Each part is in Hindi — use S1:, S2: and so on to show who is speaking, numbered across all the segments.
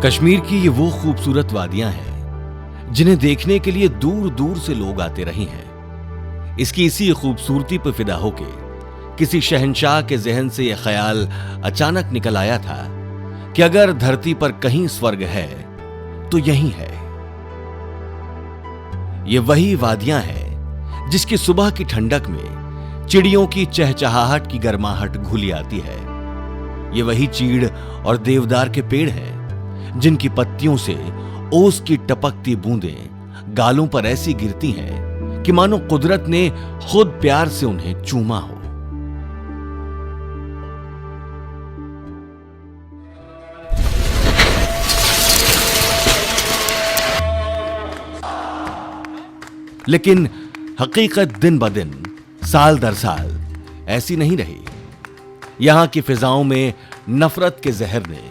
S1: कश्मीर की ये वो खूबसूरत वादियां हैं जिन्हें देखने के लिए दूर दूर से लोग आते रहे हैं। इसकी इसी खूबसूरती पर फिदा होके किसी शहंशाह के जहन से यह ख्याल अचानक निकल आया था कि अगर धरती पर कहीं स्वर्ग है तो यही है। ये वही वादियां हैं जिसकी सुबह की ठंडक में चिड़ियों की चहचहाहट की गर्माहट घुली आती है। ये वही चीड़ और देवदार के पेड़ हैं जिनकी पत्तियों से ओस की टपकती बूंदें गालों पर ऐसी गिरती हैं कि मानो कुदरत ने खुद प्यार से उन्हें चूमा हो। लेकिन हकीकत दिन ब दिन, साल दर साल ऐसी नहीं रही। यहां की फिजाओं में नफरत के जहर ने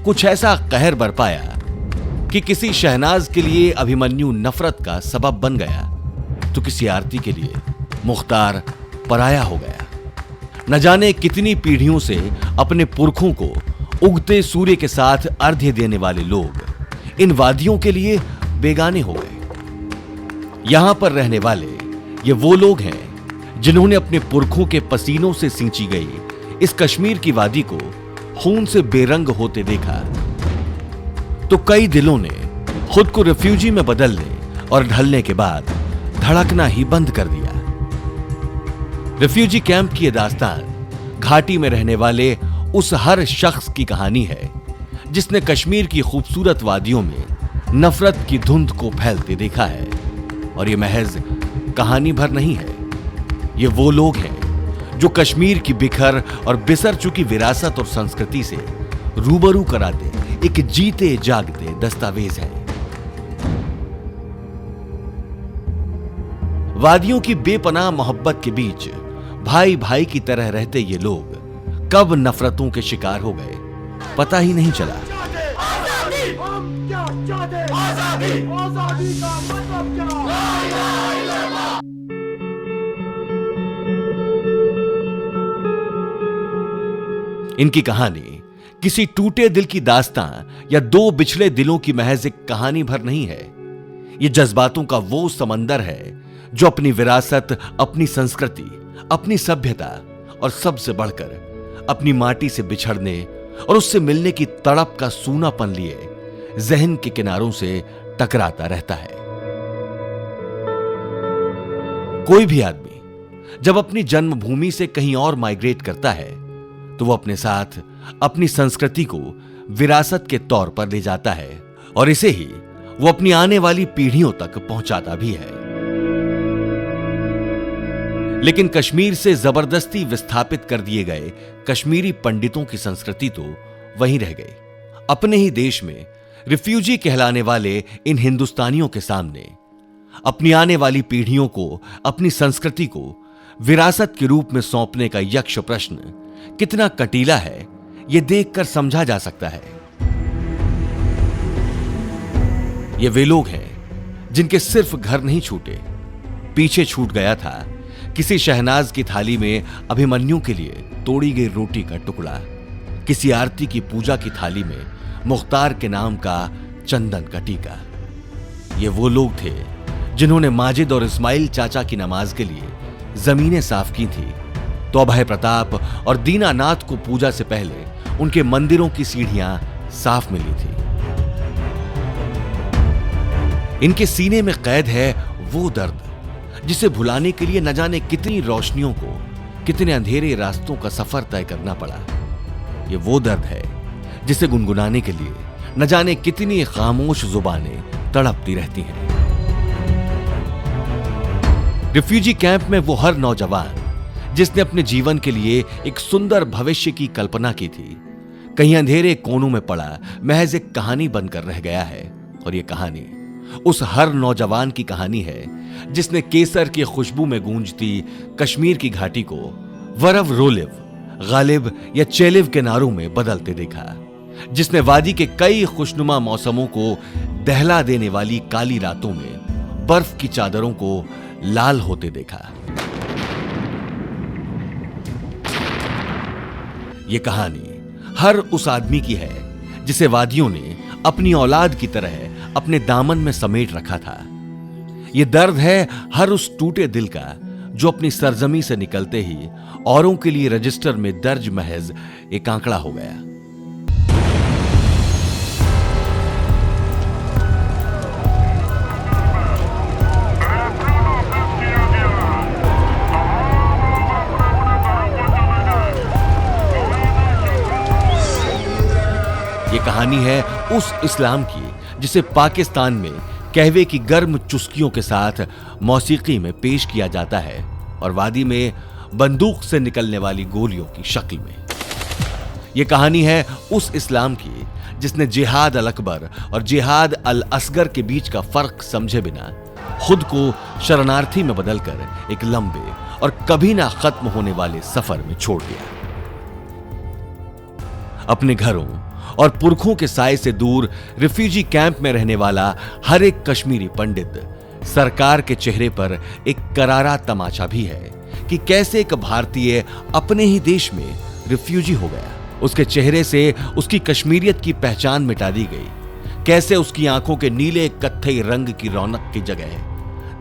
S1: कुछ ऐसा कहर बरपाया कि किसी शहनाज के लिए अभिमन्यु नफरत का सबब बन गया तो किसी आरती के लिए मुख्तार पराया हो गया। न जाने कितनी पीढ़ियों से अपने पुरखों को उगते सूर्य के साथ अर्घ्य देने वाले लोग इन वादियों के लिए बेगाने हो गए। यहां पर रहने वाले ये वो लोग हैं जिन्होंने अपने पुरखों के पसीनों से सींची गई इस कश्मीर की वादी को खून से बेरंग होते देखा तो कई दिलों ने खुद को रिफ्यूजी में बदलने और ढलने के बाद धड़कना ही बंद कर दिया। रिफ्यूजी कैंप की यह दास्तान घाटी में रहने वाले उस हर शख्स की कहानी है जिसने कश्मीर की खूबसूरत वादियों में नफरत की धुंध को फैलते देखा है। और यह महज कहानी भर नहीं है, ये वो लोग हैं जो कश्मीर की बिखर और बिसर चुकी विरासत और संस्कृति से रूबरू कराते एक जीते जागते दस्तावेज हैं। वादियों की बेपनाह मोहब्बत के बीच भाई भाई की तरह रहते ये लोग कब नफरतों के शिकार हो गए पता ही नहीं चला।
S2: हम क्या चाहते? आजादी! आजादी का मतलब क्या?
S1: इनकी कहानी किसी टूटे दिल की दास्तां या दो बिछड़े दिलों की महज एक कहानी भर नहीं है। यह जज्बातों का वो समंदर है जो अपनी विरासत, अपनी संस्कृति, अपनी सभ्यता और सबसे बढ़कर अपनी माटी से बिछड़ने और उससे मिलने की तड़प का सूनापन लिए जहन के किनारों से टकराता रहता है। कोई भी आदमी जब अपनी जन्मभूमि से कहीं और माइग्रेट करता है तो वो अपने साथ अपनी संस्कृति को विरासत के तौर पर ले जाता है और इसे ही वो अपनी आने वाली पीढ़ियों तक पहुंचाता भी है। लेकिन कश्मीर से जबरदस्ती विस्थापित कर दिए गए कश्मीरी पंडितों की संस्कृति तो वहीं रह गई। अपने ही देश में रिफ्यूजी कहलाने वाले इन हिंदुस्तानियों के सामने अपनी आने वाली पीढ़ियों को अपनी संस्कृति को विरासत के रूप में सौंपने का यक्ष प्रश्न कितना कटीला है यह देखकर समझा जा सकता है। ये वे लोग हैं जिनके सिर्फ घर नहीं छूटे, पीछे छूट गया था किसी शहनाज की थाली में अभिमन्यु के लिए तोड़ी गई रोटी का टुकड़ा, किसी आरती की पूजा की थाली में मुख्तार के नाम का चंदन का टीका। ये वो लोग थे जिन्होंने माजिद और इस्माइल चाचा की नमाज के लिए जमीनें साफ की थी तो अभय प्रताप और दीनानाथ को पूजा से पहले उनके मंदिरों की सीढ़ियां साफ मिली थी। इनके सीने में कैद है वो दर्द जिसे भुलाने के लिए न जाने कितनी रोशनियों को, कितने अंधेरे रास्तों का सफर तय करना पड़ा। ये वो दर्द है जिसे गुनगुनाने के लिए न जाने कितनी खामोश जुबानें तड़पती रहती हैं। रिफ्यूजी कैंप में वो हर नौजवान जिसने अपने जीवन के लिए एक सुंदर भविष्य की कल्पना की थी, कहीं अंधेरे कोनों में पड़ा महज एक कहानी बनकर रह गया है। और ये कहानी उस हर नौजवान की कहानी है जिसने केसर की खुशबू में गूंजती कश्मीर की घाटी को वरव रोलिव, गालिब या चेलिव के नारों में बदलते देखा, जिसने वादी के कई खुशनुमा मौसमों को दहला देने वाली काली रातों में बर्फ की चादरों को लाल होते देखा। यह कहानी हर उस आदमी की है जिसे वादियों ने अपनी औलाद की तरह अपने दामन में समेट रखा था। यह दर्द है हर उस टूटे दिल का जो अपनी सरजमी से निकलते ही औरों के लिए रजिस्टर में दर्ज महज एक आंकड़ा हो गया। यह कहानी है उस इस्लाम की जिसे पाकिस्तान में कहवे की गर्म चुस्कियों के साथ मौसीकी में पेश किया जाता है और वादी में बंदूक से निकलने वाली गोलियों की शक्ल में। यह कहानी है उस इस्लाम की जिसने जिहाद अल अकबर और जिहाद अल असगर के बीच का फर्क समझे बिना खुद को शरणार्थी में बदलकर एक लंबे और कभी ना खत्म होने वाले सफर में छोड़ दिया। अपने घरों और पुरखों के साए से दूर रिफ्यूजी कैंप में रहने वाला हर एक कश्मीरी पंडित सरकार के चेहरे पर एक करारा तमाचा भी है कि कैसे एक भारतीय अपने ही देश में रिफ्यूजी हो गया। उसके चेहरे से उसकी कश्मीरियत की पहचान मिटा दी गई। कैसे उसकी आंखों के नीले कत्थई रंग की रौनक की जगह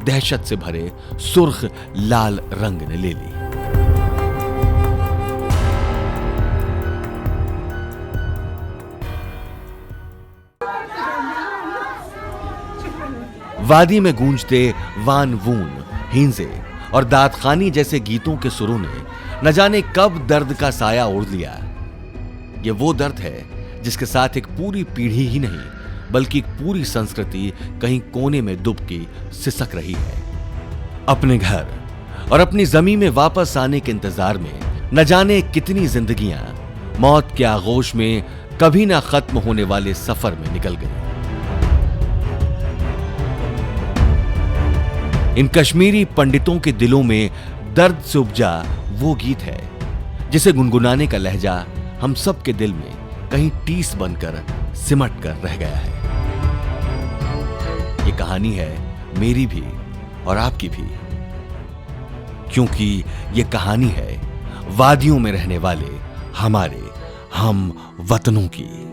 S1: दहशत से भरे सुर्ख लाल रंग ने ले ली। वादी में गूंजते वान वून, हिंजे और दादखानी जैसे गीतों के सुरों ने न जाने कब दर्द का साया ओढ़ लिया। ये वो दर्द है जिसके साथ एक पूरी पीढ़ी ही नहीं बल्कि एक पूरी संस्कृति कहीं कोने में दुबकी सिसक रही है। अपने घर और अपनी जमीन में वापस आने के इंतजार में न जाने कितनी जिंदगियां मौत के आगोश में कभी ना खत्म होने वाले सफर में निकल गई। इन कश्मीरी पंडितों के दिलों में दर्द से उपजा वो गीत है जिसे गुनगुनाने का लहजा हम सब के दिल में कहीं टीस बनकर सिमट कर रह गया है। ये कहानी है मेरी भी और आपकी भी, क्योंकि ये कहानी है वादियों में रहने वाले हमारे हम वतनों की।